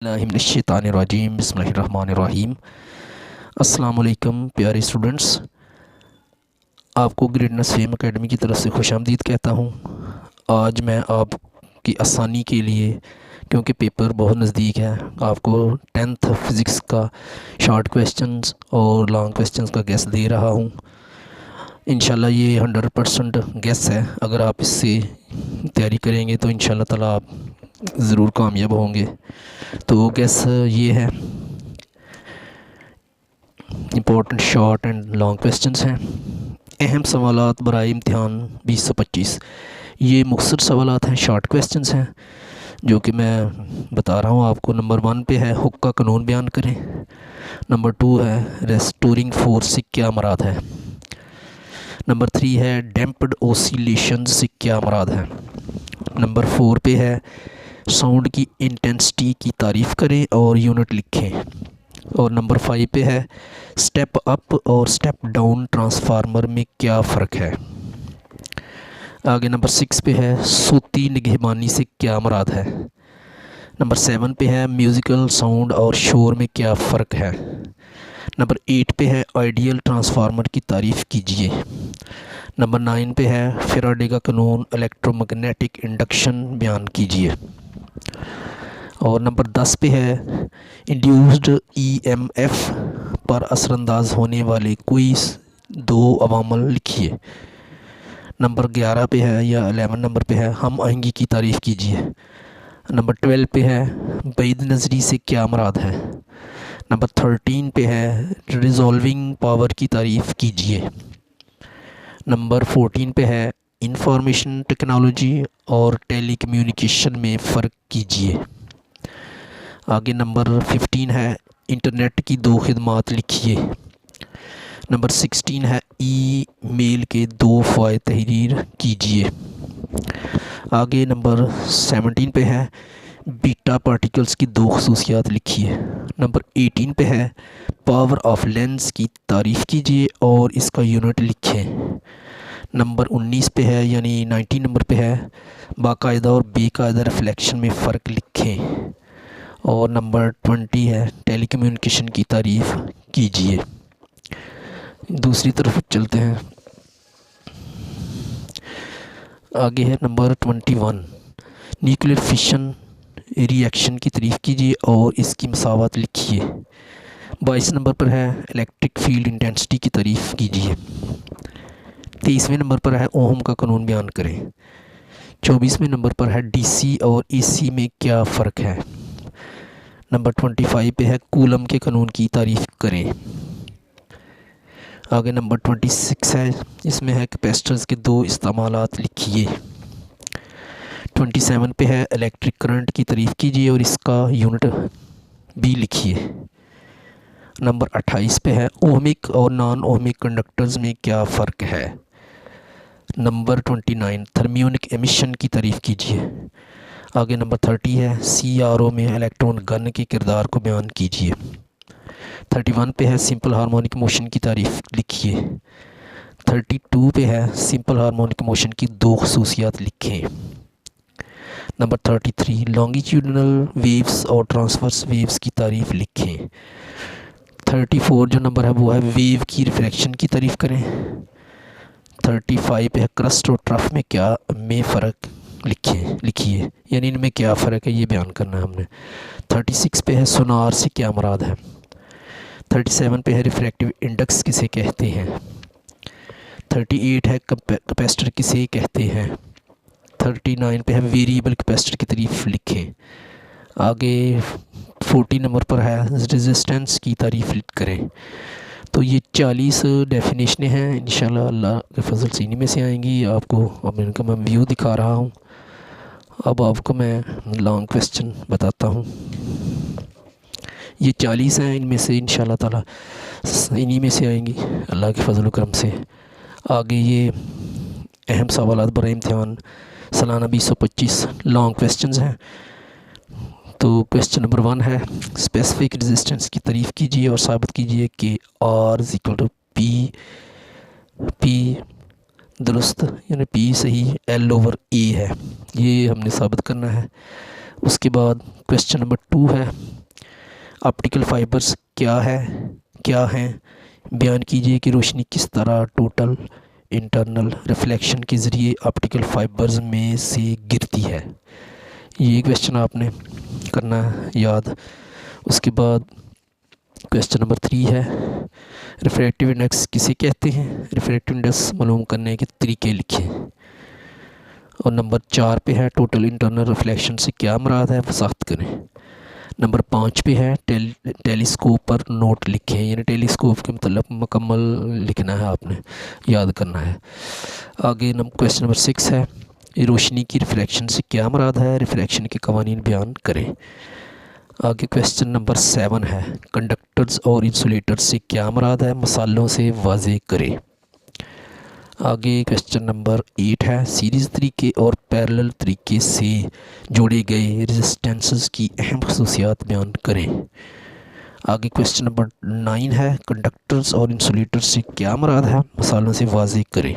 बिस्मिल्लाहिर्रहमानिर्रहीम बिस्मिल्लाहिर्रहमानिर्रहीम। अस्सलाम वालेकुम प्यारे स्टूडेंट्स, आपको ग्रेड नसीम एकेडमी की तरफ से खुशामदीद कहता हूँ। आज मैं आपकी आसानी के लिए, क्योंकि पेपर बहुत नज़दीक है, आपको 10th फिज़िक्स का शॉर्ट क्वेश्चंस और लॉन्ग क्वेश्चंस का गेस दे रहा हूँ। इंशाल्लाह ये 100% गेस है। अगर आप इससे तैयारी करेंगे तो इंशाल्लाह ताला आप ज़रूर कामयाब होंगे। तो गैस ये है, important short and long questions हैं। अहम सवालात बराए इम्तिहान 2025। ये मुख्तसर सवालात हैं, शॉर्ट क्वेश्चंस हैं जो कि मैं बता रहा हूँ आपको। नंबर 1 पे है हुक का कानून बयान करें। नंबर 2 है रेस्टोरिंग फोर्स से क्या मुराद है। नंबर 3 है डैम्प्ड ओसिलेशन से क्या मुराद है। नंबर 4 पे है साउंड की इंटेंसिटी की तारीफ़ करें और यूनिट लिखें। और नंबर 5 पे है स्टेप अप और स्टेप डाउन ट्रांसफार्मर में क्या फ़र्क है। आगे नंबर 6 पे है सूती निगहबानी से क्या मुराद है। नंबर 7 पे है म्यूज़िकल साउंड और शोर में क्या फ़र्क है। नंबर 8 पे है आइडियल ट्रांसफार्मर की तारीफ़ कीजिए। नंबर 9 पे है फैराडे का कानून इलेक्ट्रोमैग्नेटिक इंडक्शन बयान कीजिए। और नंबर 10 पे है इंड्यूस्ड ईएमएफ पर असरअंदाज होने वाले कोई 2 अवामल लिखिए। नंबर 11 पे है या 11 नंबर पे है हम आएंगी की तारीफ़ कीजिए। नंबर 12 पे है बैद नज़री से क्या मुराद है। नंबर 13 पे है रिजॉल्विंग पावर की तारीफ़ कीजिए। नंबर 14 पे है इंफॉर्मेशन टेक्नोलॉजी और टेलीकम्युनिकेशन में फ़र्क कीजिए। आगे नंबर 15 है इंटरनेट की 2 खिदमात लिखिए। नंबर 16 है ईमेल के 2 फ़ायदे तहरीर कीजिए। आगे नंबर 17 पे है बीटा पार्टिकल्स की 2 खसूसियात लिखिए। नंबर 18 पे है पावर ऑफ लेंस की तारीफ़ कीजिए और इसका यूनिट लिखें। नंबर 19 पे है यानी 19 नंबर पे है बाकायदा और बेकायदा रिफ्लेक्शन में फ़र्क लिखें। और नंबर 20 है टेलीकम्युनिकेशन की तारीफ़ कीजिए। दूसरी तरफ चलते हैं। आगे है नंबर 21 न्यूक्लियर फिशन रिएक्शन की तारीफ़ कीजिए और इसकी मसावत लिखिए। 22 नंबर पर है इलेक्ट्रिक फील्ड इंटेंसिटी की तारीफ़ कीजिए। 23वें नंबर पर है ओहम का कानून बयान करें। 24वें नंबर पर है डीसी और एसी में क्या फ़र्क है। नंबर 25 पे है कूलम के कानून की तारीफ़ करें। आगे नंबर 26 है, इसमें है कैपेसिटर्स के 2 इस्तेमालात लिखिए। 27 पे है इलेक्ट्रिक करंट की तारीफ़ कीजिए और इसका यूनिट भी लिखिए। नंबर 28 पे है ओहमिक और नॉन ओहमिक कंडक्टर्स में क्या फ़र्क है। नंबर 29 थर्मियोनिक एमिशन की तारीफ़ कीजिए। आगे नंबर 30 है सीआरओ में इलेक्ट्रॉन गन के किरदार को बयान कीजिए। 31 पे है सिंपल हार्मोनिक मोशन की तारीफ़ लिखिए। 32 पे है सिंपल हार्मोनिक मोशन की 2 खसूसियात लिखें। नंबर 33 लॉन्गिट्यूडनल वेव्स और ट्रांसवर्स वेव्स की तारीफ़ लिखें। 34 जो नंबर है वो है वेव की रिफ्रैक्शन की तारीफ़ करें। 35 पे है क्रस्ट और ट्रफ में क्या में फ़र्क लिखिए, यानी इनमें क्या फ़र्क है ये बयान करना है हमने। 36 पे है सोनार से क्या मुराद है। 37 पे है रिफ्रैक्टिव इंडेक्स किसे कहते हैं। 38 है कैपेसिटर किसे कहते हैं। 39 पे है वेरिएबल कैपेसिटर की तारीफ़ लिखें। आगे 40 नंबर पर है रेजिस्टेंस की तारीफ़ करें। तो ये 40 डेफिनेशनें हैं, इंशाल्लाह अल्लाह के फजल से इन्हीं में से आएंगी। आपको अब इनका मैं व्यू दिखा रहा हूँ। अब आपको मैं लॉन्ग क्वेश्चन बताता हूँ। ये 40 हैं, इनमें से इंशाल्लाह ताला इन्हीं में से आएंगी अल्लाह के फजल करम से। आगे ये अहम सवालात बराए इम्तिहान सालाना 2025 लॉन्ग क्वेश्चंस हैं। तो क्वेश्चन नंबर 1 है स्पेसिफिक रेजिस्टेंस की तारीफ़ कीजिए और साबित कीजिए कि R इक्वल टू पी दुरुस्त यानी P सही L/A है। ये हमने साबित करना है। उसके बाद क्वेश्चन नंबर 2 है ऑप्टिकल फाइबर्स क्या हैं, बयान कीजिए कि रोशनी किस तरह टोटल इंटरनल रिफ्लेक्शन के ज़रिए ऑप्टिकल फाइबर्स में से गिरती है। ये क्वेश्चन आपने करना है याद। उसके बाद क्वेश्चन नंबर 3 है, रिफ्रैक्टिव इंडेक्स किसे कहते हैं, रिफ्रैक्टिव इंडेक्स मालूम करने के तरीके लिखें। और नंबर 4 पे है, टोटल इंटरनल रिफ्लेक्शन से क्या मुराद है, वजाहत करें। नंबर 5 पे है, टेलीस्कोप पर नोट लिखें, यानी टेलीस्कोप के मतलब मुकम्मल लिखना है, आपने याद करना है। आगे क्वेश्चन नंबर 6 है, रोशनी की रिफ्लेक्शन से क्या मुराद है, रिफ्लेक्शन के कवानीन बयान करें। आगे क्वेश्चन नंबर 7 है, कंडक्टर्स और इंसुलेटर्स से क्या मुराद है, मसालों से वाज़ेह करें। आगे क्वेश्चन नंबर 8 है, सीरीज़ तरीके और पैरेलल तरीके से जोड़े गए रेजिस्टेंसेस की अहम खसूसियात बयान करें। आगे क्वेश्चन नंबर 9 है, कंडक्टर्स और इंसुलेटर्स से क्या मुराद है, मसालों से वाज़ेह करें।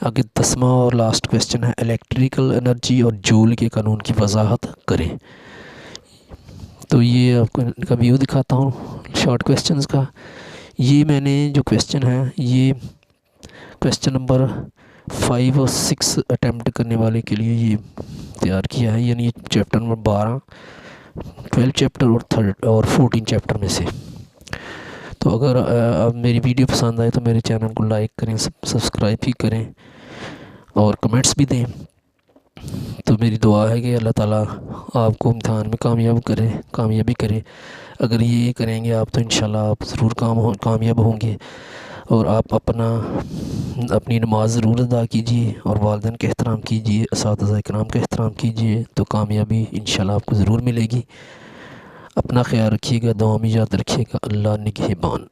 आगे 10वां और लास्ट क्वेश्चन है, इलेक्ट्रिकल एनर्जी और जूल के कानून की वजाहत करें। तो ये आपको इनका व्यू दिखाता हूँ शॉर्ट क्वेश्चंस का। ये मैंने जो क्वेश्चन है ये क्वेश्चन नंबर 5 और 6 अटैम्प्ट करने वाले के लिए ये तैयार किया है, यानी चैप्टर नंबर 12, 12 चैप्टर और 14 चैप्टर में से। तो अगर अब मेरी वीडियो पसंद आए तो मेरे चैनल को लाइक करें, सब्सक्राइब भी करें और कमेंट्स भी दें। तो मेरी दुआ है कि अल्लाह ताला आपको इम्तिहान में कामयाबी करे। अगर ये करेंगे आप तो इंशाल्लाह आप ज़रूर कामयाब होंगे। और आप अपनी नमाज ज़रूर अदा कीजिए और वालिदैन का एहतराम कीजिए, असातिज़ा इकराम का एहतराम कीजिए, तो कामयाबी इंशाल्लाह आपको ज़रूर मिलेगी। अपना ख्याल रखिएगा, दुआ में याद रखिएगा। अल्लाह निगहबान।